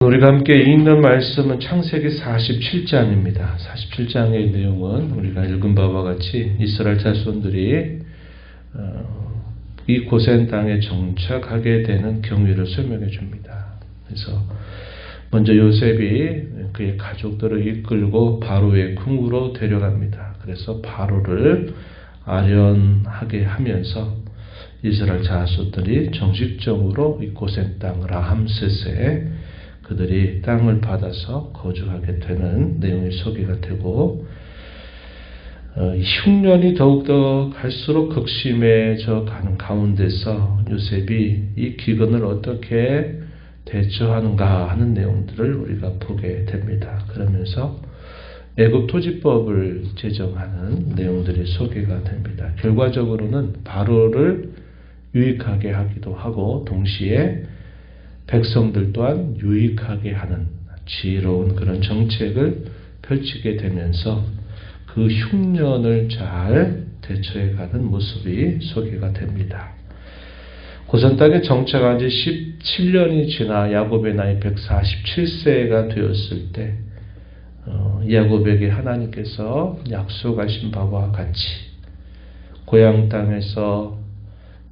우리가 함께 읽는 말씀은 창세기 47장입니다. 47장의 내용은 우리가 읽은 바와 같이 이스라엘 자손들이 이 고센 땅에 정착하게 되는 경위를 설명해 줍니다. 그래서 먼저 요셉이 그의 가족들을 이끌고 바로의 궁으로 데려갑니다. 그래서 바로를 아련하게 하면서 이스라엘 자손들이 정식적으로 이 고센 땅 라함셋에 그들이 땅을 받아서 거주하게 되는 내용이 소개가 되고, 흉년이 더욱더 갈수록 극심해져 가는 가운데서 요셉이 이 기근을 어떻게 대처하는가 하는 내용들을 우리가 보게 됩니다. 그러면서 애굽 토지법을 제정하는 내용들이 소개가 됩니다. 결과적으로는 바로를 유익하게 하기도 하고 동시에 백성들 또한 유익하게 하는 지혜로운 그런 정책을 펼치게 되면서 그 흉년을 잘 대처해가는 모습이 소개가 됩니다. 고센 땅에 정착한 지 17년이 지나 야곱의 나이 147세가 되었을 때 야곱에게 하나님께서 약속하신 바와 같이 고향 땅에서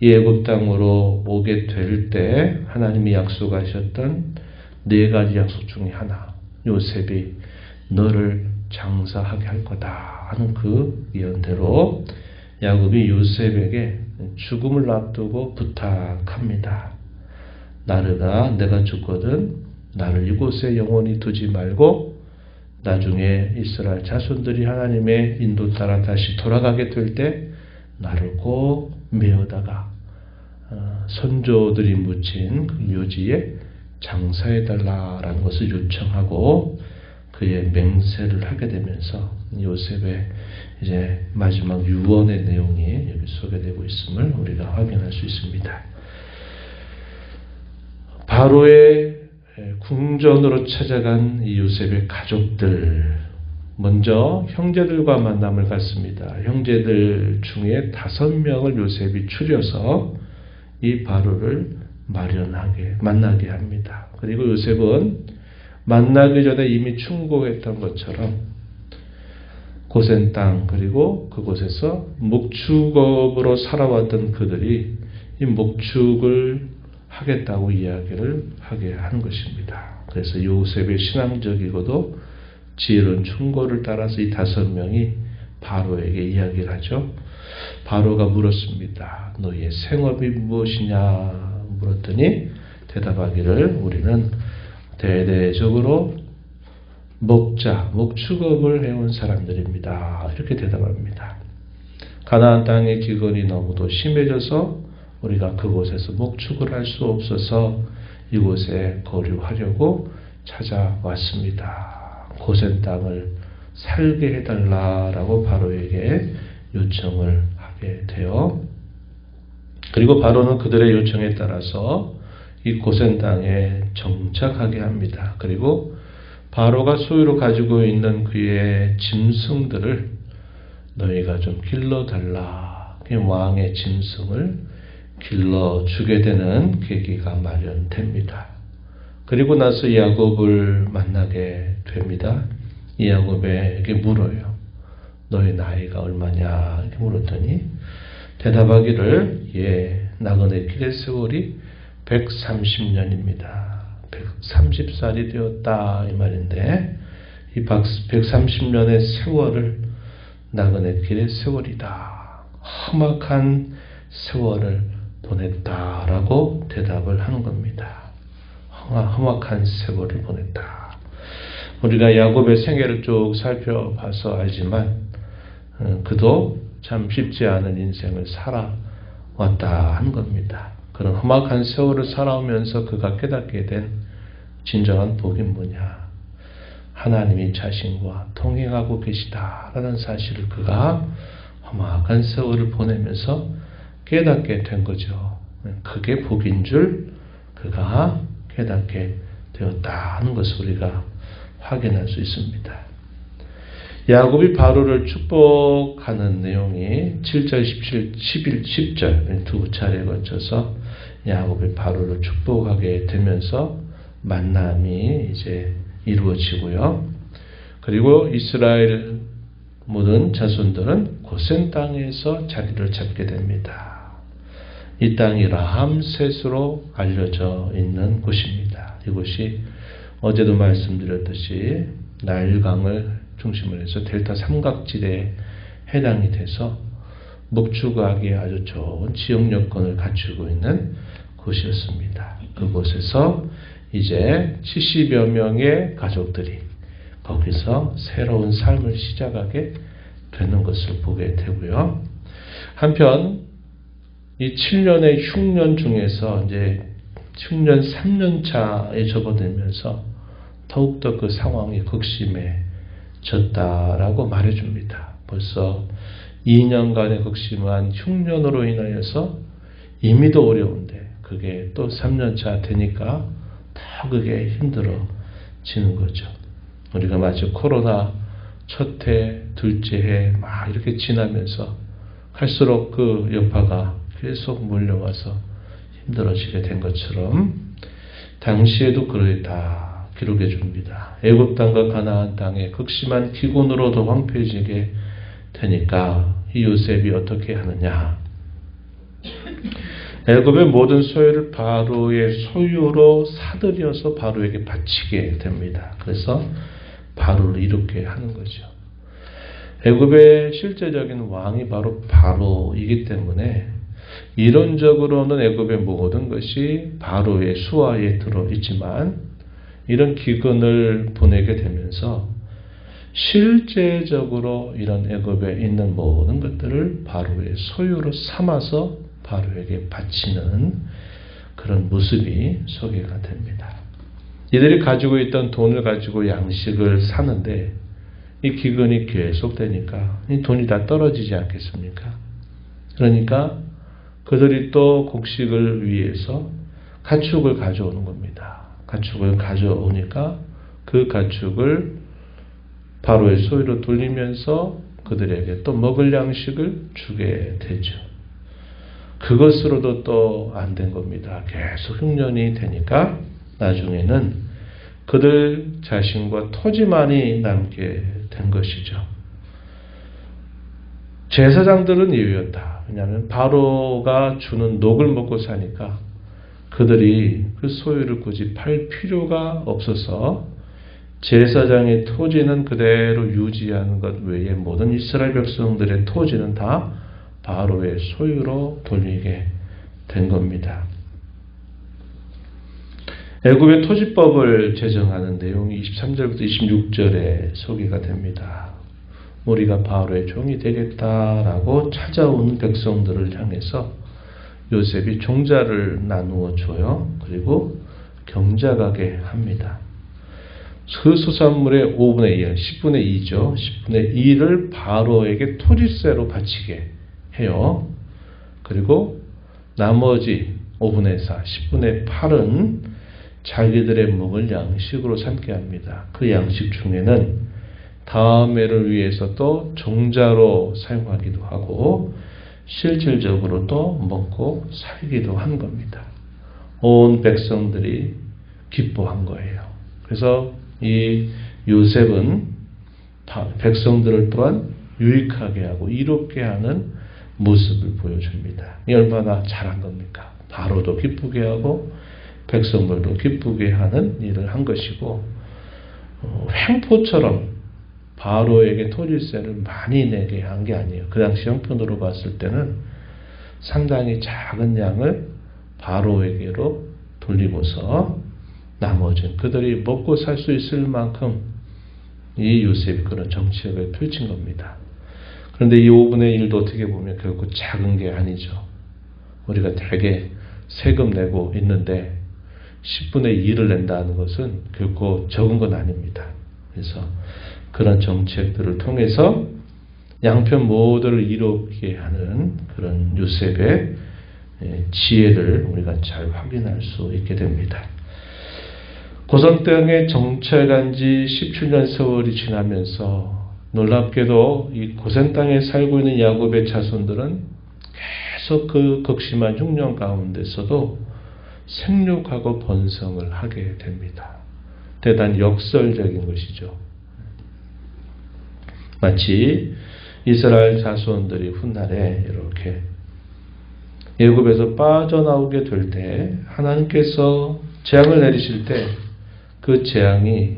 애굽 땅으로 오게 될 때 하나님이 약속하셨던 4가지 약속 중에 하나, 요셉이 너를 장사하게 할 거다 하는 그 예언대로 야곱이 요셉에게 죽음을 앞두고 부탁합니다. 나르가 내가 죽거든 나를 이곳에 영원히 두지 말고 나중에 이스라엘 자손들이 하나님의 인도 따라 다시 돌아가게 될 때 나를 꼭 메어다가 선조들이 묻힌 그 묘지에 장사해달라라는 것을 요청하고 그의 맹세를 하게 되면서 요셉의 이제 마지막 유언의 내용이 여기 소개되고 있음을 우리가 확인할 수 있습니다. 바로의 궁전으로 찾아간 이 요셉의 가족들, 먼저 형제들과 만남을 갖습니다. 형제들 중에 5명을 요셉이 추려서 이 바로를 만나게 합니다. 그리고 요셉은 만나기 전에 이미 충고했던 것처럼 고센 땅 그리고 그곳에서 목축업으로 살아왔던 그들이 이 목축을 하겠다고 이야기를 하게 하는 것입니다. 그래서 요셉의 신앙적이고도 지혜로운 충고를 따라서 이 5명이 바로에게 이야기를 하죠. 바로가 물었습니다. 너희의 생업이 무엇이냐 물었더니 대답하기를 우리는 대대적으로 목축업을 해온 사람들입니다. 이렇게 대답합니다. 가나안 땅의 기근이 너무도 심해져서 우리가 그곳에서 목축을 할 수 없어서 이곳에 거류하려고 찾아왔습니다. 고센 땅을 살게 해달라라고 바로에게 요청을 하게 돼요. 그리고 바로는 그들의 요청에 따라서 이 고센 땅에 정착하게 합니다. 그리고 바로가 소유로 가지고 있는 그의 짐승들을 너희가 좀 길러달라. 왕의 짐승을 길러주게 되는 계기가 마련됩니다. 그리고 나서 야곱을 만나게 됩니다. 이 야곱에게 물어요. 너의 나이가 얼마냐? 이렇게 물었더니 대답하기를 나그네 길의 세월이 130년입니다. 130살이 되었다 이 말인데 이 130년의 세월을 나그네 길의 세월이다. 험악한 세월을 보냈다라고 대답을 하는 겁니다. 험악한 세월을 보냈다. 우리가 야곱의 생애를 쭉 살펴봐서 알지만 그도 참 쉽지 않은 인생을 살아왔다 하는 겁니다. 그런 험악한 세월을 살아오면서 그가 깨닫게 된 진정한 복이 뭐냐. 하나님이 자신과 동행하고 계시다라는 사실을 그가 험악한 세월을 보내면서 깨닫게 된 거죠. 그게 복인 줄 그가 깨닫게 되었다 하는 것을 우리가 확인할 수 있습니다. 야곱이 바로를 축복하는 내용이 7절, 17, 11, 10절 두 차례에 걸쳐서 야곱이 바로를 축복하게 되면서 만남이 이제 이루어지고요. 그리고 이스라엘 모든 자손들은 고센 땅에서 자리를 잡게 됩니다. 이 땅이 라암셋으로 알려져 있는 곳입니다. 이곳이 어제도 말씀드렸듯이 나일강을 중심으로 해서 델타 삼각지대에 해당이 돼서 목축하기에 아주 좋은 지역 여건을 갖추고 있는 곳이었습니다. 그곳에서 이제 70여 명의 가족들이 거기서 새로운 삶을 시작하게 되는 것을 보게 되고요. 한편 이 7년의 흉년 중에서 이제 흉년 3년 차에 접어들면서 더욱더 그 상황이 극심해졌다라고 말해줍니다. 벌써 2년간의 극심한 흉년으로 인하여서 이미도 어려운데 그게 또 3년 차 되니까 더 그게 힘들어지는 거죠. 우리가 마치 코로나 첫 해, 둘째 해 막 이렇게 지나면서 갈수록 그 여파가 계속 몰려와서 힘들어지게 된 것처럼 당시에도 그러했다 기록해 줍니다. 애굽 땅과 가나안 땅에 극심한 기근으로도 황폐해지게 되니까 이 요셉이 어떻게 하느냐. 애굽의 모든 소유를 바로의 소유로 사들여서 바로에게 바치게 됩니다. 그래서 바로를 이롭게 하는 거죠. 애굽의 실제적인 왕이 바로 바로이기 때문에 이론적으로는 애굽의 모든 것이 바로의 수하에 들어있지만 이런 기근을 보내게 되면서 실제적으로 이런 애굽에 있는 모든 것들을 바로의 소유로 삼아서 바로에게 바치는 그런 모습이 소개가 됩니다. 이들이 가지고 있던 돈을 가지고 양식을 사는데 이 기근이 계속되니까 이 돈이 다 떨어지지 않겠습니까? 그러니까 그들이 또 곡식을 위해서 가축을 가져오는 겁니다. 가축을 가져오니까 그 가축을 바로의 소유로 돌리면서 그들에게 또 먹을 양식을 주게 되죠. 그것으로도 또 안 된 겁니다. 계속 흉년이 되니까 나중에는 그들 자신과 토지만이 남게 된 것이죠. 제사장들은 예외였다. 왜냐하면 바로가 주는 녹을 먹고 사니까 그들이 그 소유를 굳이 팔 필요가 없어서 제사장의 토지는 그대로 유지하는 것 외에 모든 이스라엘 백성들의 토지는 다 바로의 소유로 돌리게 된 겁니다. 애굽의 토지법을 제정하는 내용이 23절부터 26절에 소개가 됩니다. 우리가 바로의 종이 되겠다라고 찾아온 백성들을 향해서 요셉이 종자를 나누어 줘요. 그리고 경작하게 합니다. 그 수산물의 5분의 1, 10분의 2죠. 10분의 1을 바로에게 토지세로 바치게 해요. 그리고 나머지 5분의 4, 10분의 8은 자기들의 먹을 양식으로 삼게 합니다. 그 양식 중에는 다음 해를 위해서 또 종자로 사용하기도 하고 실질적으로 또 먹고 살기도 한 겁니다. 온 백성들이 기뻐한 거예요. 그래서 이 요셉은 백성들을 또한 유익하게 하고 이롭게 하는 모습을 보여줍니다. 이 얼마나 잘한 겁니까? 바로도 기쁘게 하고 백성들도 기쁘게 하는 일을 한 것이고 횡포처럼 바로에게 토지세를 많이 내게 한 게 아니에요. 그 당시 형편으로 봤을 때는 상당히 작은 양을 바로에게로 돌리고서 나머지는 그들이 먹고 살 수 있을 만큼 이 요셉이 그런 정책을 펼친 겁니다. 그런데 이 5분의 1도 어떻게 보면 결코 작은 게 아니죠. 우리가 되게 세금 내고 있는데 10분의 2를 낸다는 것은 결코 적은 건 아닙니다. 그래서 그런 정책들을 통해서 양편 모두를 이롭게 하는 그런 요셉의 지혜를 우리가 잘 확인할 수 있게 됩니다. 고선 땅에 정착한 지 17년 세월이 지나면서 놀랍게도 이 고센 땅에 살고 있는 야곱의 자손들은 계속 그 극심한 흉년 가운데서도 생육하고 번성을 하게 됩니다. 대단히 역설적인 것이죠. 마치 이스라엘 자손들이 훗날에 이렇게 애굽에서 빠져나오게 될 때 하나님께서 재앙을 내리실 때 그 재앙이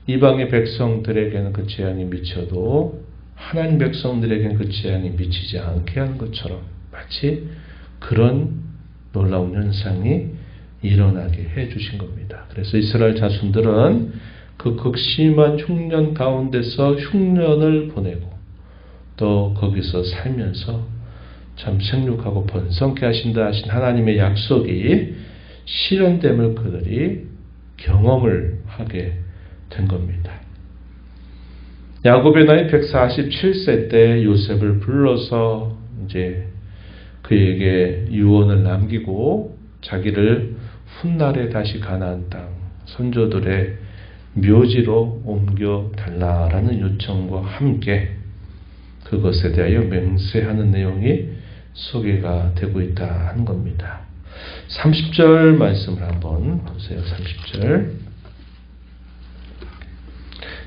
이방의 백성들에게는 그 재앙이 미쳐도 하나님 백성들에게는 그 재앙이 미치지 않게 하는 것처럼 마치 그런 놀라운 현상이 일어나게 해 주신 겁니다. 그래서 이스라엘 자손들은 그 극심한 흉년 가운데서 흉년을 보내고 또 거기서 살면서 참 생육하고 번성케 하신다 하신 하나님의 약속이 실현됨을 그들이 경험을 하게 된 겁니다. 야곱의 나이 147세 때 요셉을 불러서 이제 그에게 유언을 남기고 자기를 훗날에 다시 가나안 땅 선조들의 묘지로 옮겨 달라라는 요청과 함께 그것에 대하여 맹세하는 내용이 소개가 되고 있다 하는 겁니다. 30절 말씀을 한번 보세요. 30절.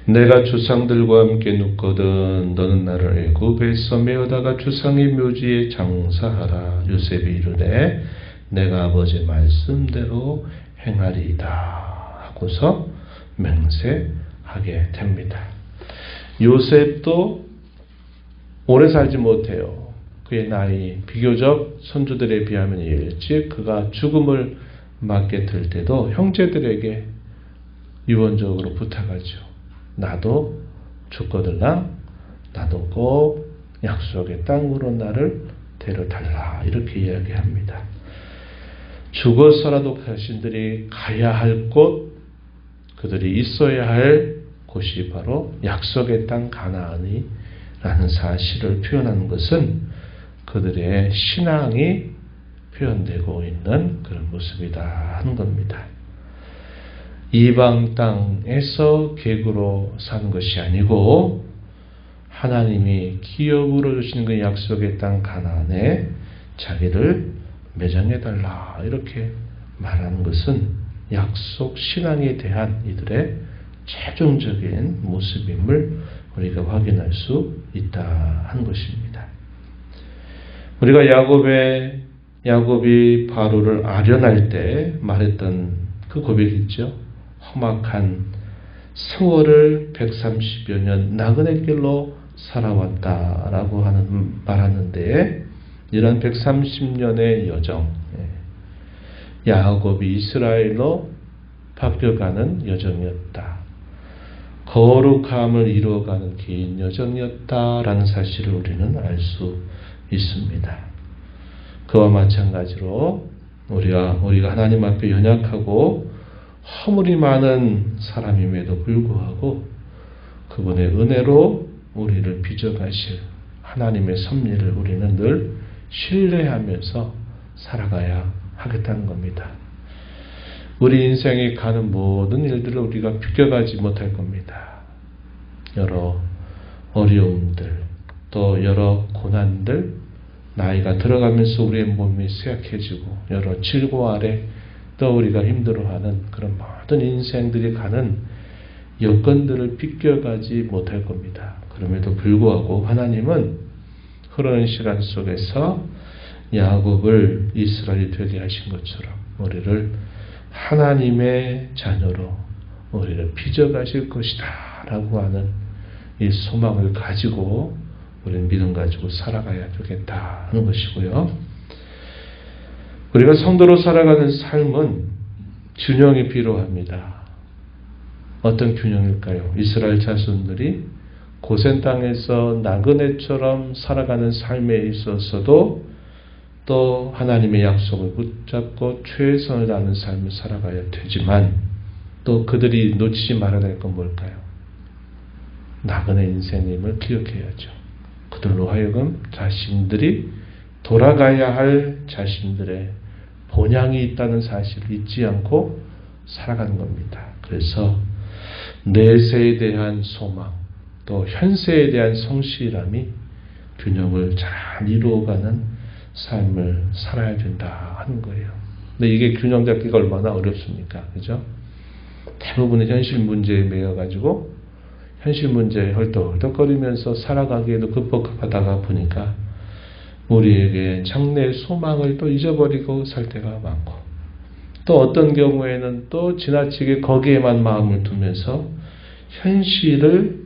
내가 주상들과 함께 눕거든 너는 나를 애굽에서 메어다가 주상의 묘지에 장사하라. 요셉이 이르되 내가 아버지 말씀대로 행하리이다 하고서 맹세하게 됩니다. 요셉도 오래 살지 못해요. 그의 나이 비교적 선조들에 비하면 일찍 그가 죽음을 맞게 될 때도 형제들에게 유언적으로 부탁하죠. 나도 죽거들랑 나도 꼭 약속의 땅으로 나를 데려달라 이렇게 이야기합니다. 죽어서라도 자신들이 가야 할 곳, 그들이 있어야 할 곳이 바로 약속의 땅 가나안이라는 사실을 표현하는 것은 그들의 신앙이 표현되고 있는 그런 모습이다 하는 겁니다. 이방 땅에서 객으로 사는 것이 아니고 하나님이 기업으로 주시는 그 약속의 땅 가나안에 자기를 매장해달라 이렇게 말하는 것은 약속 신앙에 대한 이들의 최종적인 모습임을 우리가 확인할 수 있다 하는 것입니다. 우리가 야곱이 바로를 아련할 때 말했던 그 고백이 있죠. 험악한 세월을 130여 년 나그네 길로 살아왔다라고 말하는데 이런 130년의 여정, 야곱이 이스라엘로 바뀌어가는 여정이었다. 거룩함을 이루어가는 긴 여정이었다라는 사실을 우리는 알 수 있습니다. 그와 마찬가지로 우리가 하나님 앞에 연약하고 허물이 많은 사람임에도 불구하고 그분의 은혜로 우리를 빚어가실 하나님의 섭리를 우리는 늘 신뢰하면서 살아가야 하겠다는 겁니다. 우리 인생에 가는 모든 일들을 우리가 비껴가지 못할 겁니다. 여러 어려움들, 또 여러 고난들, 나이가 들어가면서 우리의 몸이 쇠약해지고 여러 질고 아래 또 우리가 힘들어하는 그런 모든 인생들이 가는 여건들을 비껴가지 못할 겁니다. 그럼에도 불구하고 하나님은 흐르는 시간 속에서 야곱을 이스라엘이 되게 하신 것처럼 우리를 하나님의 자녀로 우리를 빚어가실 것이다 라고 하는 이 소망을 가지고 우리는 믿음 가지고 살아가야 되겠다 하는 것이고요. 우리가 성도로 살아가는 삶은 균형이 필요합니다. 어떤 균형일까요? 이스라엘 자손들이 고센 땅에서 나그네처럼 살아가는 삶에 있어서도 또 하나님의 약속을 붙잡고 최선을 다하는 삶을 살아가야 되지만 또 그들이 놓치지 말아야 될 건 뭘까요? 나그네 인생임을 기억해야죠. 그들로 하여금 자신들이 돌아가야 할 자신들의 본향이 있다는 사실을 잊지 않고 살아가는 겁니다. 그래서 내세에 대한 소망, 또 현세에 대한 성실함이 균형을 잘 이루어가는 삶을 살아야 된다 하는 거예요. 근데 이게 균형 잡기가 얼마나 어렵습니까? 그죠? 대부분의 현실 문제에 매여가지고 현실 문제에 헐떡헐떡거리면서 살아가기에도 급복하다가 보니까 우리에게 장래의 소망을 또 잊어버리고 살 때가 많고, 또 어떤 경우에는 또 지나치게 거기에만 마음을 두면서 현실을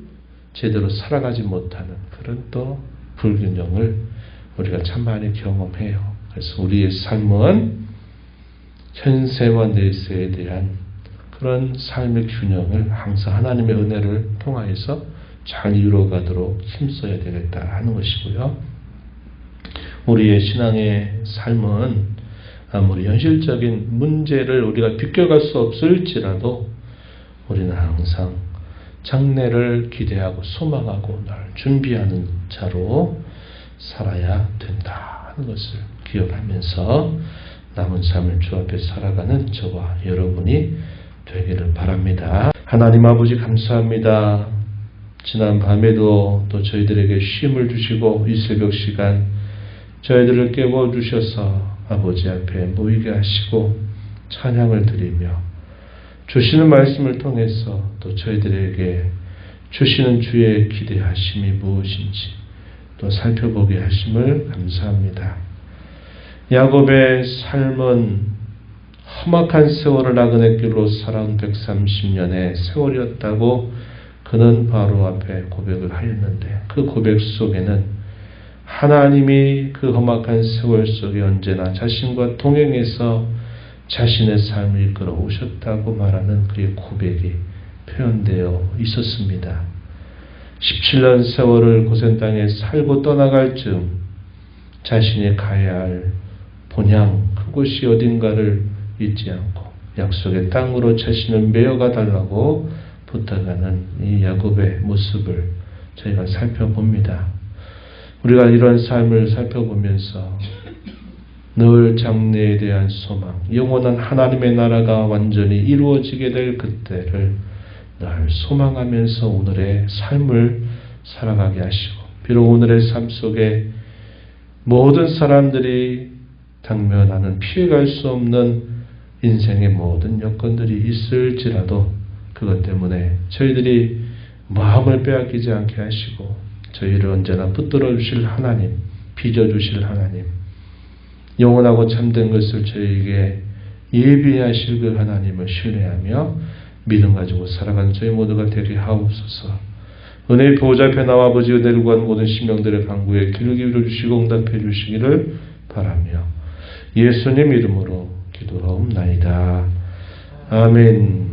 제대로 살아가지 못하는 그런 또 불균형을 우리가 참 많이 경험해요. 그래서 우리의 삶은 현세와 내세에 대한 그런 삶의 균형을 항상 하나님의 은혜를 통하여서 잘 이루어가도록 힘써야 되겠다 하는 것이고요. 우리의 신앙의 삶은 아무리 현실적인 문제를 우리가 비껴갈 수 없을지라도 우리는 항상 장래를 기대하고 소망하고 늘 준비하는 자로 살아야 된다 하는 것을 기억하면서 남은 삶을 주 앞에 살아가는 저와 여러분이 되기를 바랍니다. 하나님 아버지 감사합니다. 지난 밤에도 또 저희들에게 쉼을 주시고 이 새벽 시간 저희들을 깨워주셔서 아버지 앞에 모이게 하시고 찬양을 드리며 주시는 말씀을 통해서 또 저희들에게 주시는 주의 기대하심이 무엇인지 또 살펴보게 하심을 감사합니다. 야곱의 삶은 험악한 세월을 나그네 길로 살아온 130년의 세월이었다고 그는 바로 앞에 고백을 하였는데, 그 고백 속에는 하나님이 그 험악한 세월 속에 언제나 자신과 동행해서 자신의 삶을 이끌어 오셨다고 말하는 그의 고백이 표현되어 있었습니다. 17년 세월을 고센 땅에 살고 떠나갈 즈음 자신이 가야 할 본향 그곳이 어딘가를 잊지 않고 약속의 땅으로 자신을 메어가 달라고 부탁하는 이 야곱의 모습을 저희가 살펴봅니다. 우리가 이런 삶을 살펴보면서 늘 장래에 대한 소망, 영원한 하나님의 나라가 완전히 이루어지게 될 그때를 늘 소망하면서 오늘의 삶을 살아가게 하시고, 비록 오늘의 삶 속에 모든 사람들이 당면하는 피해갈 수 없는 인생의 모든 여건들이 있을지라도 그것 때문에 저희들이 마음을 빼앗기지 않게 하시고 저희를 언제나 붙들어 주실 하나님, 빚어 주실 하나님, 영원하고 참된 것을 저희에게 예비하실 그 하나님을 신뢰하며 믿음 가지고 살아가는 저희 모두가 되게 하옵소서. 은혜의 보호자 앞에 나와 아버지 은혜를 구한 모든 심령들의 간구에 귀를 기울여 주시고 응답해 주시기를 바라며 예수님 이름으로 기도하옵나이다. 아멘.